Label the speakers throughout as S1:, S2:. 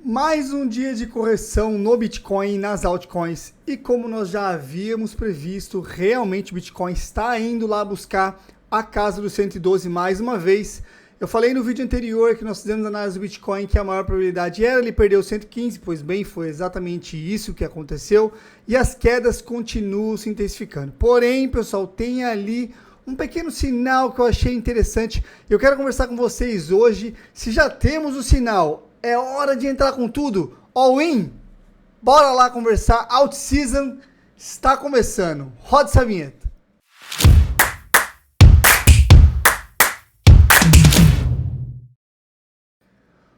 S1: Mais um dia de correção no Bitcoin e nas altcoins. E como nós já havíamos previsto, realmente o Bitcoin está indo lá buscar a casa dos 112 mais uma vez. Eu falei no vídeo anterior que nós fizemos análise do Bitcoin que a maior probabilidade era ele perder os 115, pois bem, foi exatamente isso que aconteceu. E as quedas continuam se intensificando. Porém, pessoal, tem ali um pequeno sinal que eu achei interessante. Eu quero conversar com vocês hoje. Se já temos o sinal, é hora de entrar com tudo. All in? Bora lá conversar. Alt Season está começando. Roda essa vinheta.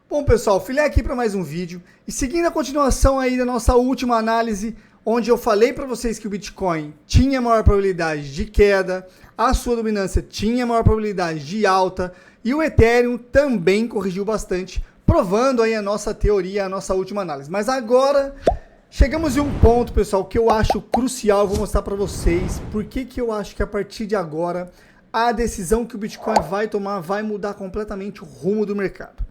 S1: Bom, pessoal, filé aqui para mais um vídeo. E seguindo a continuação aí da nossa última análise, onde eu falei para vocês que o Bitcoin tinha maior probabilidade de queda, a sua dominância tinha maior probabilidade de alta, e o Ethereum também corrigiu bastante, provando aí a nossa teoria, a nossa última análise. Mas agora chegamos em um ponto, pessoal, que eu acho crucial. Eu vou mostrar para vocês por que eu acho que a partir de agora a decisão que o Bitcoin vai tomar vai mudar completamente o rumo do mercado.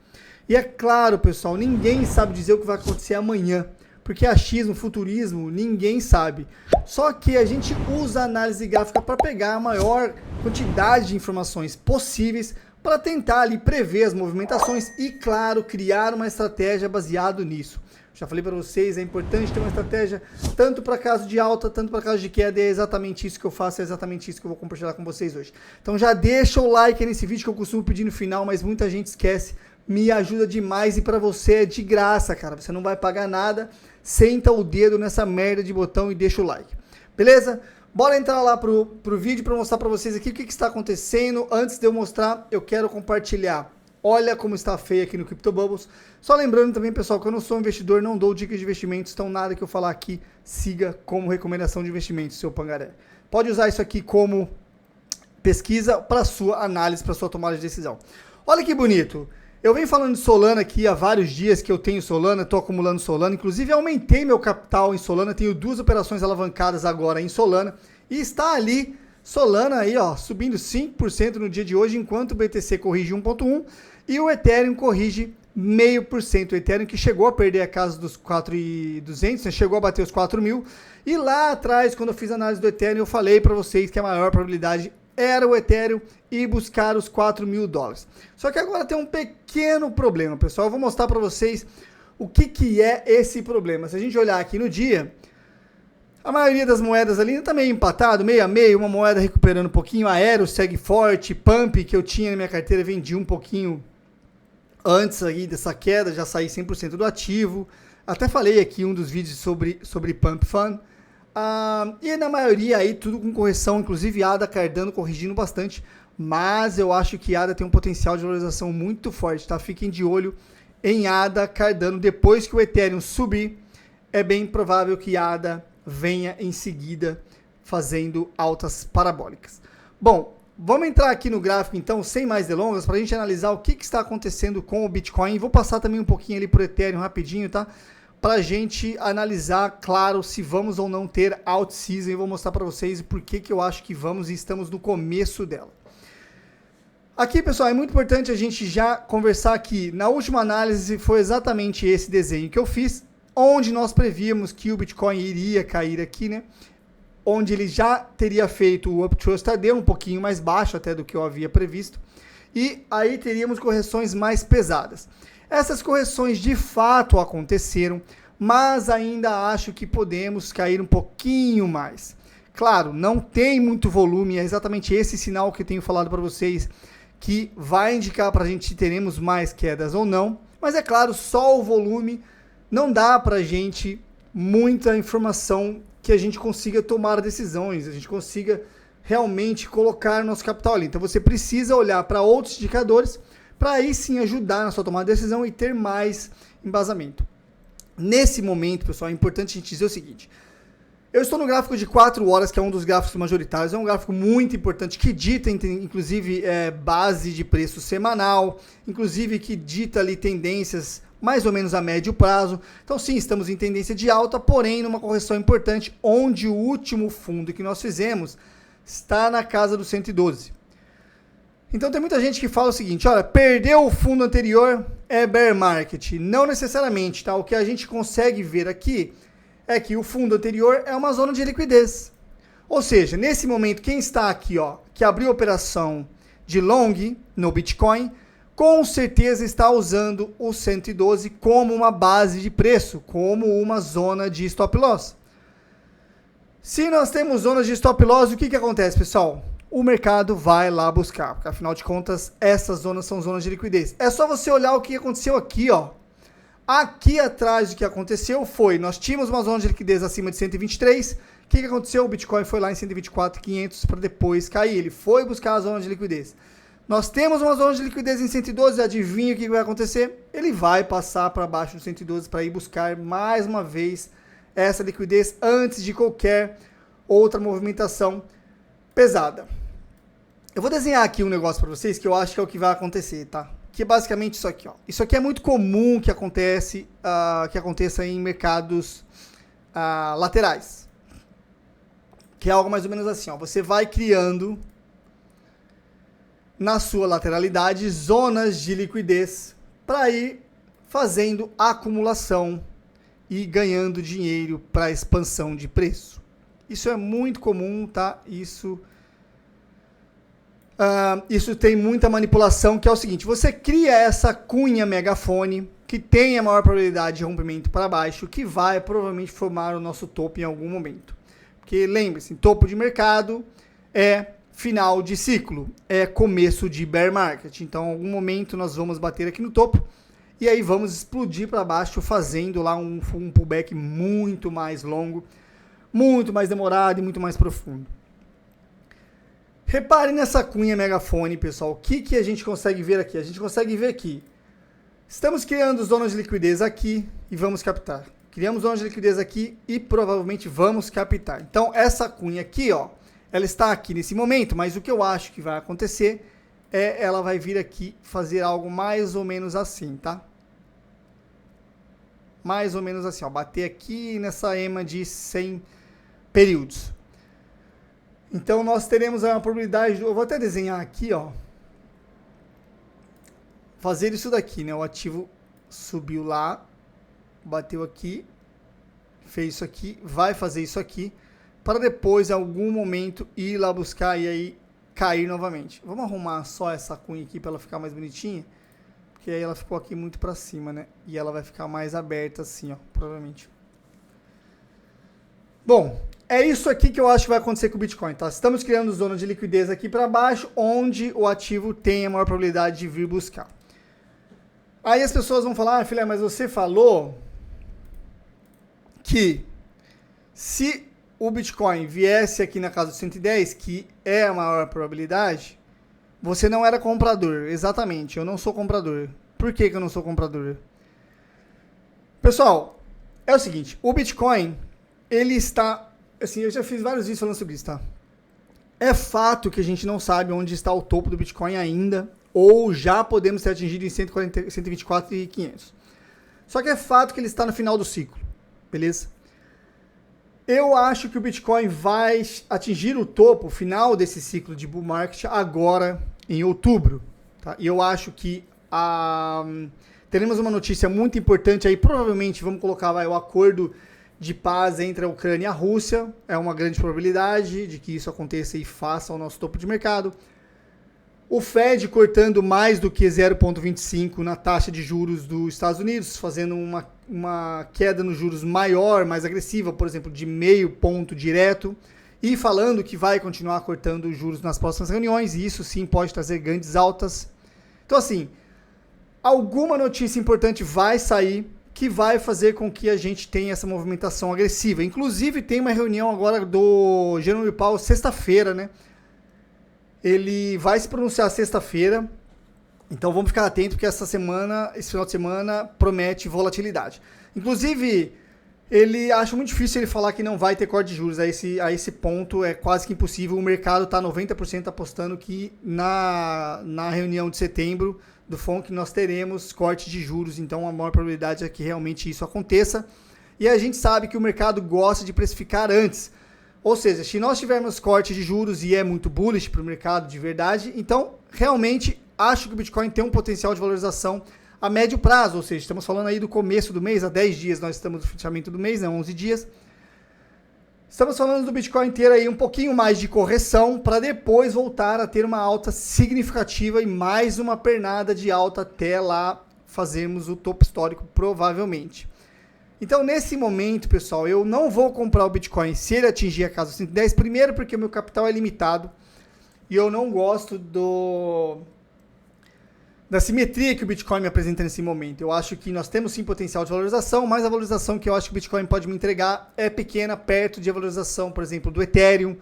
S1: E é claro, pessoal, ninguém sabe dizer o que vai acontecer amanhã, porque achismo, futurismo, ninguém sabe. Só que a gente usa a análise gráfica para pegar a maior quantidade de informações possíveis para tentar ali prever as movimentações e, claro, criar uma estratégia baseada nisso. Já falei para vocês, é importante ter uma estratégia tanto para caso de alta, tanto para caso de queda, e é exatamente isso que eu faço, é exatamente isso que eu vou compartilhar com vocês hoje. Então já deixa o like aí nesse vídeo que eu costumo pedir no final, mas muita gente esquece, me ajuda demais e para você é de graça, cara, você não vai pagar nada, senta o dedo nessa merda de botão e deixa o like, beleza? Bora entrar lá pro vídeo para mostrar para vocês aqui o que está acontecendo. Antes de eu mostrar, eu quero compartilhar. Olha como está feio aqui no CryptoBubbles. Só lembrando também, pessoal, que eu não sou investidor, não dou dicas de investimentos, então nada que eu falar aqui siga como recomendação de investimentos, seu pangaré. Pode usar isso aqui como pesquisa para sua análise, para sua tomada de decisão. Olha que bonito. Eu venho falando de Solana aqui há vários dias que eu tenho Solana, estou acumulando Solana, inclusive aumentei meu capital em Solana, tenho 2 operações alavancadas agora em Solana, e está ali Solana aí, ó, subindo 5% no dia de hoje, enquanto o BTC corrige 1,1% e o Ethereum corrige 0,5%. O Ethereum que chegou a perder a casa dos 4.200, né, chegou a bater os 4.000, e lá atrás, quando eu fiz a análise do Ethereum, eu falei para vocês que a maior probabilidade era o Ethereum e buscar os $4.000. Só que agora tem um pequeno problema, pessoal. Eu vou mostrar para vocês o que é esse problema. Se a gente olhar aqui no dia, a maioria das moedas ali está meio empatado, meio a meio, uma moeda recuperando um pouquinho, Aero segue forte, Pump, que eu tinha na minha carteira, vendi um pouquinho antes aí dessa queda, já saí 100% do ativo. Até falei aqui em um dos vídeos sobre Pump Fund. E na maioria aí tudo com correção, inclusive ADA, Cardano corrigindo bastante, mas eu acho que ADA tem um potencial de valorização muito forte, tá? Fiquem de olho em ADA, Cardano, depois que o Ethereum subir, é bem provável que ADA venha em seguida fazendo altas parabólicas. Bom, vamos entrar aqui no gráfico então, sem mais delongas, para a gente analisar o que está acontecendo com o Bitcoin. Vou passar também um pouquinho ali para o Ethereum rapidinho, tá? Para a gente analisar, claro, se vamos ou não ter alt season, e vou mostrar para vocês por que eu acho que vamos e estamos no começo dela. Aqui, pessoal, é muito importante a gente já conversar aqui. Na última análise foi exatamente esse desenho que eu fiz, onde nós prevíamos que o Bitcoin iria cair aqui, né? Onde ele já teria feito o Uptrust AD, um pouquinho mais baixo até do que eu havia previsto, e aí teríamos correções mais pesadas. Essas correções de fato aconteceram, mas ainda acho que podemos cair um pouquinho mais. Claro, não tem muito volume, é exatamente esse sinal que eu tenho falado para vocês, que vai indicar para a gente se teremos mais quedas ou não, mas é claro, só o volume não dá para a gente muita informação que a gente consiga tomar decisões, a gente consiga realmente colocar nosso capital ali. Então você precisa olhar para outros indicadores, para aí sim ajudar na sua tomada de decisão e ter mais embasamento. Nesse momento, pessoal, é importante a gente dizer o seguinte: eu estou no gráfico de 4 horas, que é um dos gráficos majoritários, é um gráfico muito importante, que dita, inclusive, base de preço semanal, inclusive que dita ali tendências mais ou menos a médio prazo. Então sim, estamos em tendência de alta, porém numa correção importante, onde o último fundo que nós fizemos está na casa do 112. Então tem muita gente que fala o seguinte, olha, perdeu o fundo anterior é bear market. Não necessariamente, tá? O que a gente consegue ver aqui é que o fundo anterior é uma zona de liquidez. Ou seja, nesse momento, quem está aqui, ó, que abriu operação de long no Bitcoin, com certeza está usando o 112 como uma base de preço, como uma zona de stop loss. Se nós temos zonas de stop loss, o que acontece, pessoal? O mercado vai lá buscar, porque afinal de contas, essas zonas são zonas de liquidez. É só você olhar o que aconteceu aqui, ó. Aqui atrás, o que aconteceu foi, nós tínhamos uma zona de liquidez acima de 123, o que aconteceu? O Bitcoin foi lá em 124.500 para depois cair, ele foi buscar a zona de liquidez. Nós temos uma zona de liquidez em 112, adivinha o que vai acontecer? Ele vai passar para baixo do 112 para ir buscar mais uma vez essa liquidez antes de qualquer outra movimentação pesada. Eu vou desenhar aqui um negócio para vocês que eu acho que é o que vai acontecer, tá? Que é basicamente isso aqui, ó. Isso aqui é muito comum que aconteça em mercados laterais. Que é algo mais ou menos assim, ó. Você vai criando na sua lateralidade zonas de liquidez para ir fazendo acumulação e ganhando dinheiro para expansão de preço. Isso é muito comum, tá? Isso tem muita manipulação, que é o seguinte, você cria essa cunha megafone que tem a maior probabilidade de rompimento para baixo, que vai provavelmente formar o nosso topo em algum momento. Porque lembre-se, topo de mercado é final de ciclo, é começo de bear market. Então, em algum momento nós vamos bater aqui no topo e aí vamos explodir para baixo, fazendo lá um pullback muito mais longo, muito mais demorado e muito mais profundo. Repare nessa cunha megafone, pessoal. O que a gente consegue ver aqui? A gente consegue ver aqui. Estamos criando zonas de liquidez aqui e vamos captar. Criamos zonas de liquidez aqui e provavelmente vamos captar. Então, essa cunha aqui, ó, ela está aqui nesse momento, mas o que eu acho que vai acontecer é ela vai vir aqui fazer algo mais ou menos assim, tá? Mais ou menos assim, ó. Bater aqui nessa EMA de 100 períodos. Então, nós teremos a probabilidade, eu vou até desenhar aqui, ó, fazer isso daqui, né? O ativo subiu lá, bateu aqui, fez isso aqui, vai fazer isso aqui, para depois, em algum momento, ir lá buscar e aí cair novamente. Vamos arrumar só essa cunha aqui para ela ficar mais bonitinha, porque aí ela ficou aqui muito para cima, né? E ela vai ficar mais aberta assim, ó, provavelmente. Bom, é isso aqui que eu acho que vai acontecer com o Bitcoin, tá? Estamos criando zona de liquidez aqui para baixo, onde o ativo tem a maior probabilidade de vir buscar. Aí as pessoas vão falar, filha, mas você falou que se o Bitcoin viesse aqui na casa dos 110, que é a maior probabilidade, você não era comprador. Exatamente, eu não sou comprador. Por que eu não sou comprador? Pessoal, é o seguinte, o Bitcoin, ele está, assim, eu já fiz vários vídeos falando sobre isso, tá? É fato que a gente não sabe onde está o topo do Bitcoin ainda, ou já podemos ter atingido em 124.500. Só que é fato que ele está no final do ciclo, beleza? Eu acho que o Bitcoin vai atingir o topo final desse ciclo de bull market agora em outubro, tá? E eu acho que teremos uma notícia muito importante aí, provavelmente vamos colocar o acordo de paz entre a Ucrânia e a Rússia, é uma grande probabilidade de que isso aconteça e faça o nosso topo de mercado. O Fed cortando mais do que 0,25 na taxa de juros dos Estados Unidos, fazendo uma queda nos juros maior, mais agressiva, por exemplo, de 0,5 ponto direto, e falando que vai continuar cortando os juros nas próximas reuniões, e isso sim pode trazer grandes altas. Então, assim, alguma notícia importante vai sair que vai fazer com que a gente tenha essa movimentação agressiva. Inclusive, tem uma reunião agora do Jerome Powell sexta-feira, né? Ele vai se pronunciar sexta-feira, então vamos ficar atentos, porque esse final de semana, promete volatilidade. Inclusive, ele acha muito difícil ele falar que não vai ter corte de juros. A esse ponto é quase que impossível. O mercado está 90% apostando que na reunião de setembro do FONC nós teremos corte de juros, então a maior probabilidade é que realmente isso aconteça. E a gente sabe que o mercado gosta de precificar antes. Ou seja, se nós tivermos corte de juros e é muito bullish para o mercado de verdade, então realmente acho que o Bitcoin tem um potencial de valorização a médio prazo, ou seja, estamos falando aí do começo do mês, há 10 dias nós estamos no fechamento do mês, né, 11 dias. Estamos falando do Bitcoin ter aí um pouquinho mais de correção para depois voltar a ter uma alta significativa e mais uma pernada de alta até lá fazermos o topo histórico, provavelmente. Então, nesse momento, pessoal, eu não vou comprar o Bitcoin se ele atingir a casa dos 110, primeiro porque o meu capital é limitado e eu não gosto da simetria que o Bitcoin me apresenta nesse momento. Eu acho que nós temos sim potencial de valorização, mas a valorização que eu acho que o Bitcoin pode me entregar é pequena, perto de valorização, por exemplo, do Ethereum,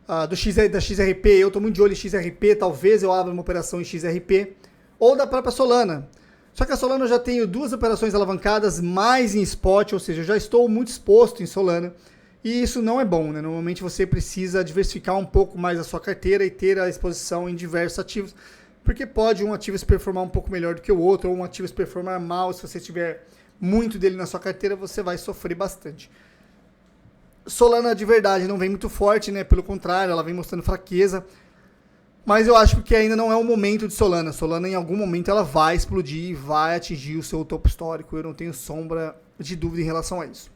S1: da XRP. Eu estou muito de olho em XRP, talvez eu abra uma operação em XRP, ou da própria Solana. Só que a Solana eu já tenho 2 operações alavancadas, mais em spot, ou seja, eu já estou muito exposto em Solana, e isso não é bom, né? Normalmente você precisa diversificar um pouco mais a sua carteira e ter a exposição em diversos ativos, porque pode um ativo se performar um pouco melhor do que o outro, ou um ativo se performar mal. Se você tiver muito dele na sua carteira, você vai sofrer bastante. Solana de verdade não vem muito forte, né? Pelo contrário, ela vem mostrando fraqueza. Mas eu acho que ainda não é o momento de Solana. Solana em algum momento ela vai explodir e vai atingir o seu topo histórico. Eu não tenho sombra de dúvida em relação a isso.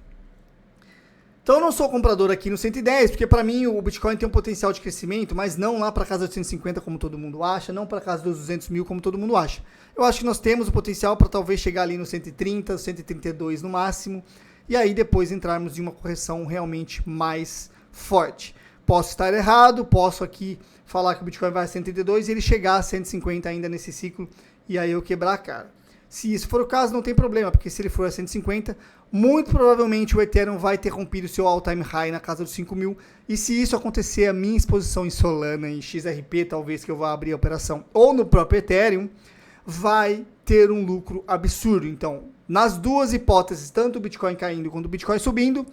S1: Então eu não sou comprador aqui no 110, porque para mim o Bitcoin tem um potencial de crescimento, mas não lá para casa de 150 como todo mundo acha, não para casa dos 200 mil como todo mundo acha. Eu acho que nós temos o potencial para talvez chegar ali no 130, 132 no máximo, e aí depois entrarmos em uma correção realmente mais forte. Posso estar errado, posso aqui falar que o Bitcoin vai a 132 e ele chegar a 150 ainda nesse ciclo, e aí eu quebrar a cara. Se isso for o caso, não tem problema, porque se ele for a 150, muito provavelmente o Ethereum vai ter rompido o seu all-time high na casa dos 5 mil, e se isso acontecer, a minha exposição em Solana, em XRP, talvez que eu vá abrir a operação, ou no próprio Ethereum, vai ter um lucro absurdo. Então, nas duas hipóteses, tanto o Bitcoin caindo quanto o Bitcoin subindo,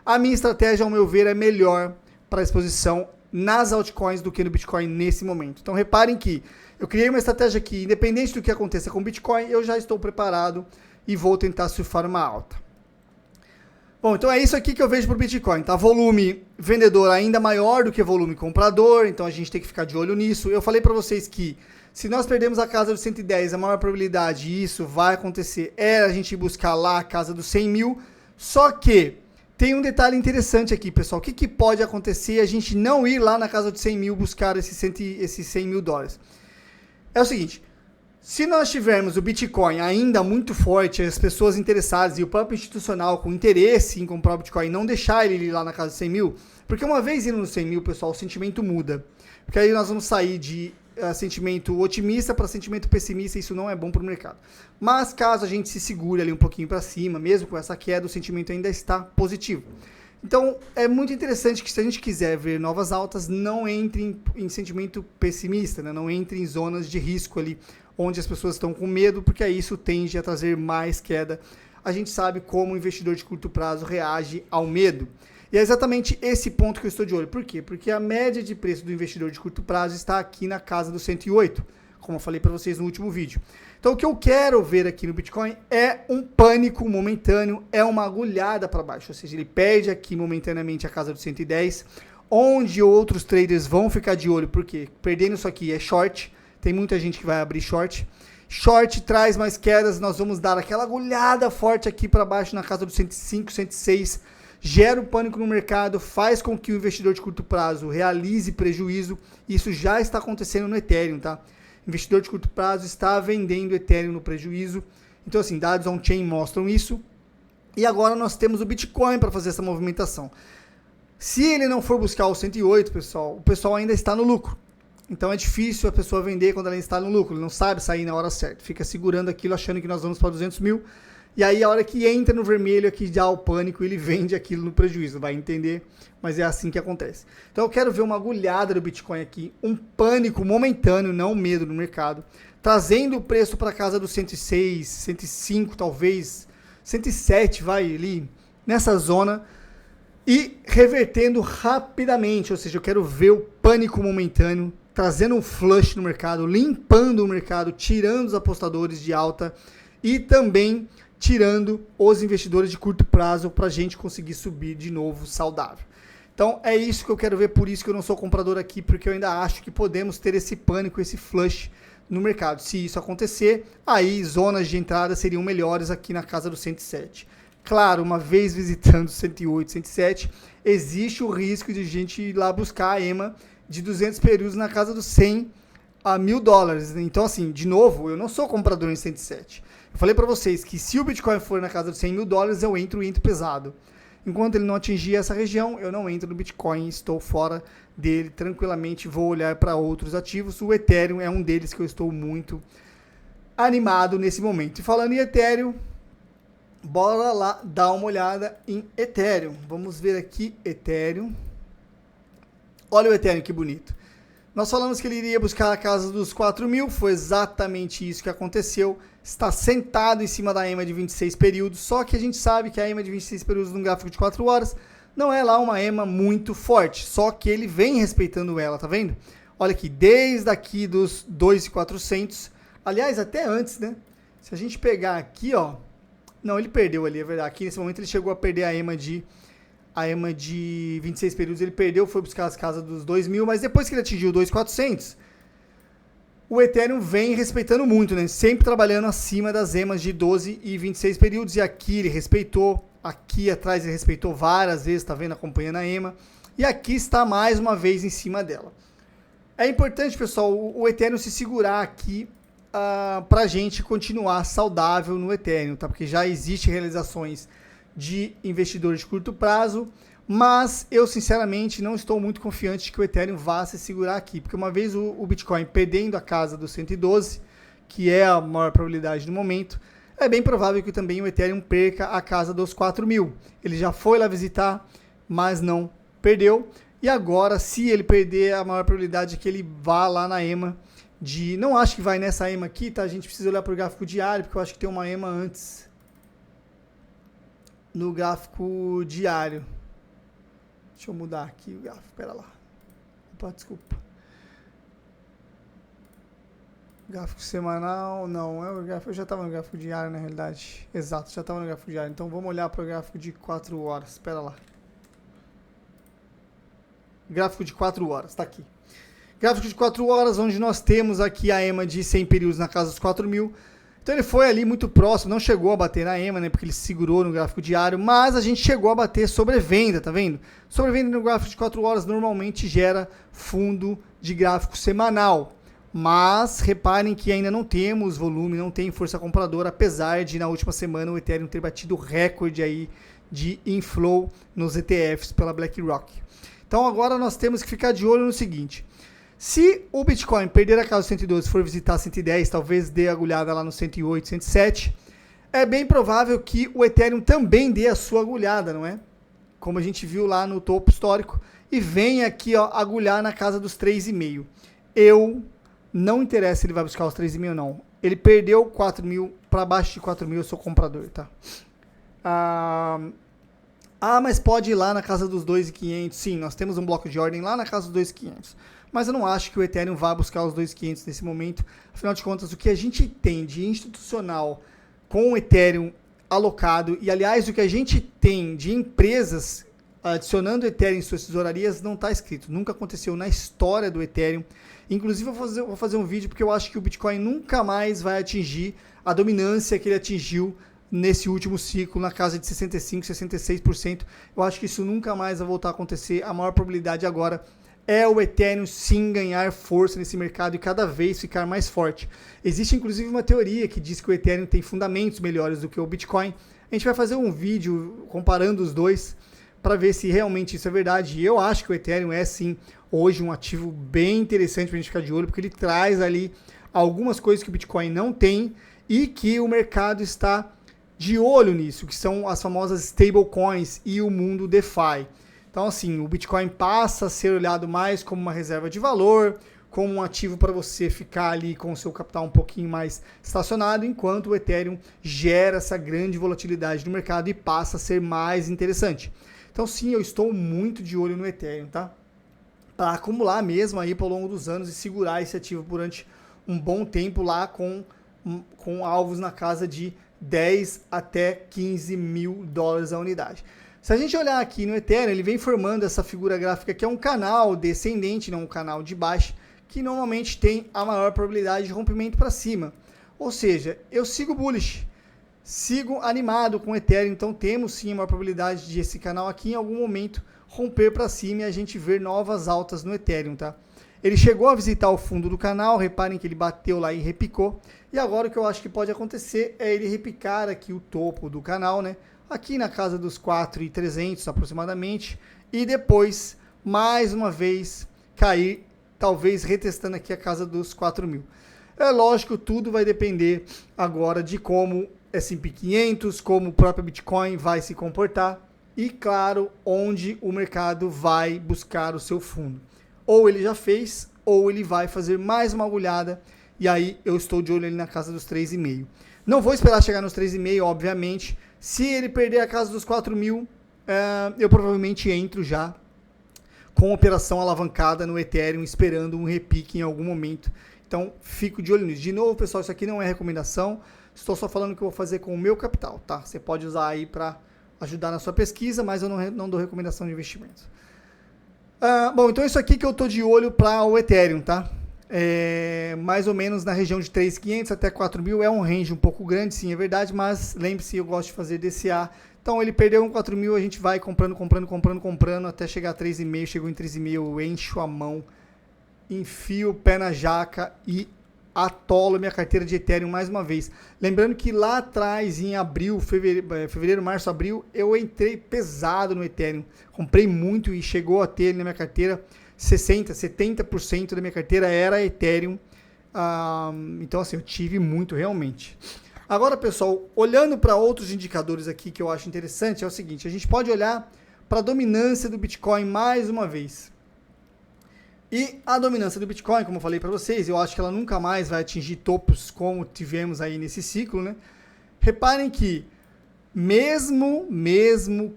S1: a minha estratégia, ao meu ver, é melhor para a exposição nas altcoins do que no Bitcoin nesse momento. Então, reparem que eu criei uma estratégia aqui, independente do que aconteça com o Bitcoin, eu já estou preparado e vou tentar surfar uma alta. Bom, então é isso aqui que eu vejo para o Bitcoin, tá? Volume vendedor ainda maior do que volume comprador, então a gente tem que ficar de olho nisso. Eu falei para vocês que se nós perdemos a casa dos 110, a maior probabilidade, e isso vai acontecer, é a gente buscar lá a casa dos 100 mil, só que tem um detalhe interessante aqui, pessoal. O que pode acontecer a gente não ir lá na casa de 100 mil buscar esses 100 mil dólares? É o seguinte, se nós tivermos o Bitcoin ainda muito forte, as pessoas interessadas e o próprio institucional com interesse em comprar o Bitcoin, não deixar ele ir lá na casa de 100 mil, porque uma vez indo nos 100 mil, pessoal, o sentimento muda. Porque aí nós vamos sair de sentimento otimista para sentimento pessimista, e isso não é bom para o mercado. Mas caso a gente se segure ali um pouquinho para cima, mesmo com essa queda, o sentimento ainda está positivo. Então, é muito interessante que se a gente quiser ver novas altas, não entre em sentimento pessimista, né? Não entre em zonas de risco ali, onde as pessoas estão com medo, porque aí isso tende a trazer mais queda. A gente sabe como o investidor de curto prazo reage ao medo. E é exatamente esse ponto que eu estou de olho. Por quê? Porque a média de preço do investidor de curto prazo está aqui na casa do 108, como eu falei para vocês no último vídeo. Então, o que eu quero ver aqui no Bitcoin é um pânico momentâneo, é uma agulhada para baixo. Ou seja, ele perde aqui momentaneamente a casa do 110, onde outros traders vão ficar de olho. Por quê? Perdendo isso aqui é short, tem muita gente que vai abrir short. Short traz mais quedas, nós vamos dar aquela agulhada forte aqui para baixo na casa do 105, 106, gera o pânico no mercado, faz com que o investidor de curto prazo realize prejuízo. Isso já está acontecendo no Ethereum, tá? O investidor de curto prazo está vendendo Ethereum no prejuízo. Então, assim, dados on-chain mostram isso. E agora nós temos o Bitcoin para fazer essa movimentação. Se ele não for buscar o 108, pessoal, o pessoal ainda está no lucro. Então é difícil a pessoa vender quando ela está no lucro. Ele não sabe sair na hora certa. Fica segurando aquilo, achando que nós vamos para 200 mil. E aí a hora que entra no vermelho, aqui dá o pânico, ele vende aquilo no prejuízo. Vai entender, mas é assim que acontece. Então eu quero ver uma agulhada do Bitcoin aqui, um pânico momentâneo, não medo no mercado, trazendo o preço para casa dos 106, 105 talvez, 107 vai ali, nessa zona, e revertendo rapidamente. Ou seja, eu quero ver o pânico momentâneo, trazendo um flush no mercado, limpando o mercado, tirando os apostadores de alta e também tirando os investidores de curto prazo para a gente conseguir subir de novo saudável. Então é isso que eu quero ver, por isso que eu não sou comprador aqui, porque eu ainda acho que podemos ter esse pânico, esse flush no mercado. Se isso acontecer, aí zonas de entrada seriam melhores aqui na casa do 107. Claro, uma vez visitando 108, 107, existe o risco de a gente ir lá buscar a EMA de 200 períodos na casa dos 100 a $1.000. Então, assim, de novo, eu não sou comprador em 107. Eu falei para vocês que se o Bitcoin for na casa dos $100.000, eu entro pesado. Enquanto ele não atingir essa região, eu não entro no Bitcoin, estou fora dele tranquilamente, vou olhar para outros ativos. O Ethereum é um deles que eu estou muito animado nesse momento. E falando em Ethereum, bora lá dar uma olhada em Ethereum. Vamos ver aqui Ethereum. Olha o Ethereum que bonito. Nós falamos que ele iria buscar a casa dos 4.000, foi exatamente isso que aconteceu. Está sentado em cima da EMA de 26 períodos, só que a gente sabe que a EMA de 26 períodos num gráfico de 4 horas não é lá uma EMA muito forte, só que ele vem respeitando ela, tá vendo? Olha aqui, desde aqui dos 2.400, aliás, até antes, né? Se a gente pegar aqui, ó, não, ele perdeu ali, é verdade, aqui nesse momento ele chegou a perder a EMA de 26 períodos, ele perdeu, foi buscar as casas dos 2.000, mas depois que ele atingiu 2.400, o Ethereum vem respeitando muito, né? Sempre trabalhando acima das EMAs de 12 e 26 períodos, e aqui ele respeitou, aqui atrás ele respeitou várias vezes, tá vendo, acompanhando a EMA, e aqui está mais uma vez em cima dela. É importante, pessoal, o Ethereum se segurar aqui pra gente continuar saudável no Ethereum, tá? Porque já existe realizações de investidores de curto prazo, mas eu sinceramente não estou muito confiante de que o Ethereum vá se segurar aqui, porque uma vez o Bitcoin perdendo a casa dos 112, que é a maior probabilidade no momento, é bem provável que também o Ethereum perca a casa dos 4.000. Ele já foi lá visitar, mas não perdeu, e agora se ele perder, a maior probabilidade é que ele vá lá na EMA de... Não acho que vai nessa EMA aqui, tá? A gente precisa olhar para o gráfico diário, porque eu acho que tem uma EMA antes no gráfico diário. Deixa eu mudar aqui o gráfico, pera lá. Opa, desculpa. Gráfico semanal, não, é o gráfico, eu já estava no gráfico diário na realidade. Exato, já estava no gráfico diário. Então vamos olhar para o gráfico de 4 horas, espera lá. Gráfico de 4 horas, está aqui. Gráfico de 4 horas, onde nós temos aqui a EMA de 100 períodos na casa dos 4.000. Então ele foi ali muito próximo, não chegou a bater na EMA, né, porque ele segurou no gráfico diário, mas a gente chegou a bater sobrevenda, tá vendo? Sobrevenda no gráfico de 4 horas normalmente gera fundo de gráfico semanal, mas reparem que ainda não temos volume, não tem força compradora, apesar de na última semana o Ethereum ter batido recorde aí de inflow nos ETFs pela BlackRock. Então agora nós temos que ficar de olho no seguinte: se o Bitcoin perder a casa 112 e for visitar 110, talvez dê agulhada lá no 108, 107, é bem provável que o Ethereum também dê a sua agulhada, não é? Como a gente viu lá no topo histórico, e venha aqui, ó, agulhar na casa dos 3,5. Eu não interessa se ele vai buscar os 3,5 não. Ele perdeu 4.000, para baixo de 4.000 eu sou comprador, tá? Mas pode ir lá na casa dos 2.500. Sim, nós temos um bloco de ordem lá na casa dos 2.500. Mas eu não acho que o Ethereum vá buscar os 2.500 nesse momento. Afinal de contas, o que a gente tem de institucional com o Ethereum alocado, e aliás, o que a gente tem de empresas adicionando Ethereum em suas tesourarias não está escrito. Nunca aconteceu na história do Ethereum. Inclusive, eu vou fazer um vídeo porque eu acho que o Bitcoin nunca mais vai atingir a dominância que ele atingiu nesse último ciclo, na casa de 65%, 66%. Eu acho que isso nunca mais vai voltar a acontecer. A maior probabilidade agora é o Ethereum sim ganhar força nesse mercado e cada vez ficar mais forte. Existe inclusive uma teoria que diz que o Ethereum tem fundamentos melhores do que o Bitcoin. A gente vai fazer um vídeo comparando os dois para ver se realmente isso é verdade. E eu acho que o Ethereum é sim hoje um ativo bem interessante para a gente ficar de olho, porque ele traz ali algumas coisas que o Bitcoin não tem e que o mercado está de olho nisso, que são as famosas stablecoins e o mundo DeFi. Então, assim, o Bitcoin passa a ser olhado mais como uma reserva de valor, como um ativo para você ficar ali com o seu capital um pouquinho mais estacionado, enquanto o Ethereum gera essa grande volatilidade no mercado e passa a ser mais interessante. Então, sim, eu estou muito de olho no Ethereum, tá? Para acumular mesmo aí ao longo dos anos e segurar esse ativo durante um bom tempo lá com alvos na casa de 10 até 15 mil dólares a unidade. Se a gente olhar aqui no Ethereum, ele vem formando essa figura gráfica que é um canal descendente, não um canal de baixa, que normalmente tem a maior probabilidade de rompimento para cima. Ou seja, eu sigo bullish, sigo animado com o Ethereum, então temos sim a maior probabilidade de esse canal aqui em algum momento romper para cima e a gente ver novas altas no Ethereum, tá? Ele chegou a visitar o fundo do canal, reparem que ele bateu lá e repicou. E agora o que eu acho que pode acontecer é ele repicar aqui o topo do canal, né? Aqui na casa dos 4.300 aproximadamente. E depois, mais uma vez, cair, talvez retestando aqui a casa dos 4.000. É lógico, tudo vai depender agora de como S&P 500, como o próprio Bitcoin vai se comportar. E claro, onde o mercado vai buscar o seu fundo. Ou ele já fez, ou ele vai fazer mais uma agulhada, e aí eu estou de olho ali na casa dos 3,5. Não vou esperar chegar nos 3,5, obviamente. Se ele perder a casa dos 4.000, eu provavelmente entro já com operação alavancada no Ethereum, esperando um repique em algum momento. Então, fico de olho nisso. De novo, pessoal, isso aqui não é recomendação, estou só falando o que eu vou fazer com o meu capital, tá? Você pode usar aí para ajudar na sua pesquisa, mas eu não dou recomendação de investimento. Bom, então isso aqui que eu estou de olho para o Ethereum, tá? Mais ou menos na região de 3.500 até 4.000, é um range um pouco grande, sim, é verdade, mas lembre-se, eu gosto de fazer DCA. Então ele perdeu um 4.000, a gente vai comprando, até chegar a 3,5, chegou em 3,5, eu encho a mão, enfio o pé na jaca e atolo minha carteira de Ethereum mais uma vez. Lembrando que lá atrás, em abril, fevereiro, março, abril, eu entrei pesado no Ethereum. Comprei muito e chegou a ter na minha carteira 60%, 70% da minha carteira era Ethereum. Então, assim, eu tive muito realmente. Agora, pessoal, olhando para outros indicadores aqui que eu acho interessante, é o seguinte, a gente pode olhar para a dominância do Bitcoin mais uma vez. E a dominância do Bitcoin, como eu falei para vocês, eu acho que ela nunca mais vai atingir topos como tivemos aí nesse ciclo, né? Reparem que mesmo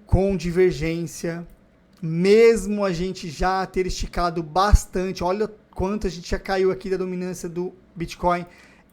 S1: com divergência, mesmo a gente já ter esticado bastante, olha quanto a gente já caiu aqui da dominância do Bitcoin,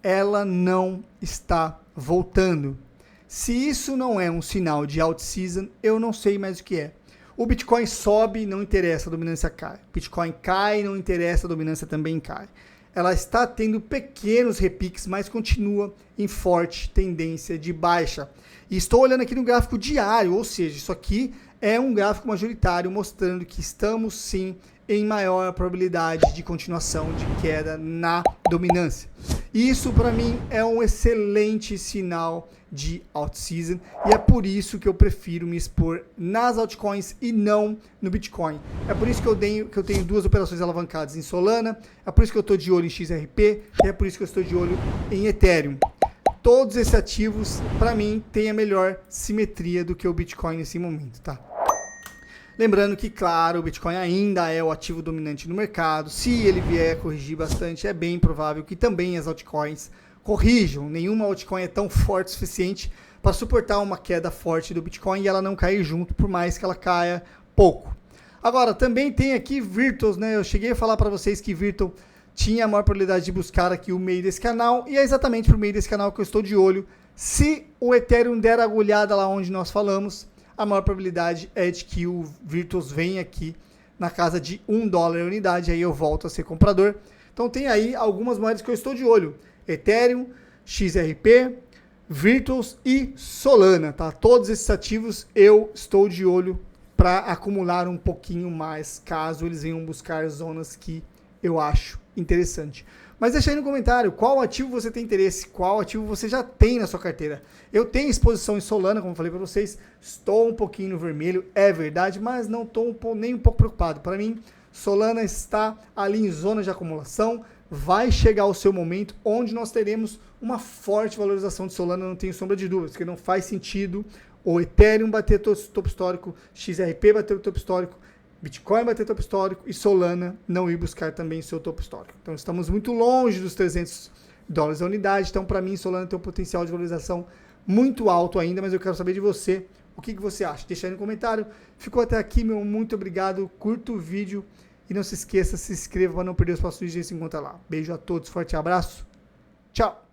S1: ela não está voltando. Se isso não é um sinal de out-season, eu não sei mais o que é. O Bitcoin sobe, não interessa, a dominância cai. O Bitcoin cai, não interessa, a dominância também cai. Ela está tendo pequenos repiques, mas continua em forte tendência de baixa. E estou olhando aqui no gráfico diário, ou seja, isso aqui é um gráfico majoritário mostrando que estamos sim em maior probabilidade de continuação de queda na dominância. Isso para mim é um excelente sinal de out-season e é por isso que eu prefiro me expor nas altcoins e não no Bitcoin. É por isso que eu tenho duas operações alavancadas em Solana, é por isso que eu estou de olho em XRP e é por isso que eu estou de olho em Ethereum. Todos esses ativos, para mim, têm a melhor simetria do que o Bitcoin nesse momento, tá? Lembrando que, claro, o Bitcoin ainda é o ativo dominante no mercado. Se ele vier a corrigir bastante, é bem provável que também as altcoins corrijam. Nenhuma altcoin é tão forte o suficiente para suportar uma queda forte do Bitcoin e ela não cair junto, por mais que ela caia pouco. Agora, também tem aqui Virtuals, né? Eu cheguei a falar para vocês que Virtual tinha a maior probabilidade de buscar aqui o meio desse canal e é exatamente por meio desse canal que eu estou de olho. Se o Ethereum der a agulhada lá onde nós falamos, a maior probabilidade é de que o Virtuals venha aqui na casa de $1 a unidade, aí eu volto a ser comprador. Então tem aí algumas moedas que eu estou de olho. Ethereum, XRP, Virtuals e Solana, tá? Todos esses ativos eu estou de olho para acumular um pouquinho mais, caso eles venham buscar zonas que eu acho interessante. Mas deixa aí no comentário qual ativo você tem interesse, qual ativo você já tem na sua carteira. Eu tenho exposição em Solana, como eu falei para vocês, estou um pouquinho no vermelho, é verdade, mas não estou nem um pouco preocupado. Para mim, Solana está ali em zona de acumulação, vai chegar o seu momento onde nós teremos uma forte valorização de Solana, não tenho sombra de dúvidas, porque não faz sentido o Ethereum bater topo histórico, XRP bater o topo histórico, Bitcoin bater topo histórico e Solana não ir buscar também seu topo histórico. Então estamos muito longe dos $300 a unidade, então para mim Solana tem um potencial de valorização muito alto ainda, mas eu quero saber de você, o que você acha? Deixa aí no comentário. Ficou até aqui, meu muito obrigado, curta o vídeo e não se esqueça, se inscreva para não perder os próximos vídeos e se encontra lá. Beijo a todos, forte abraço, tchau!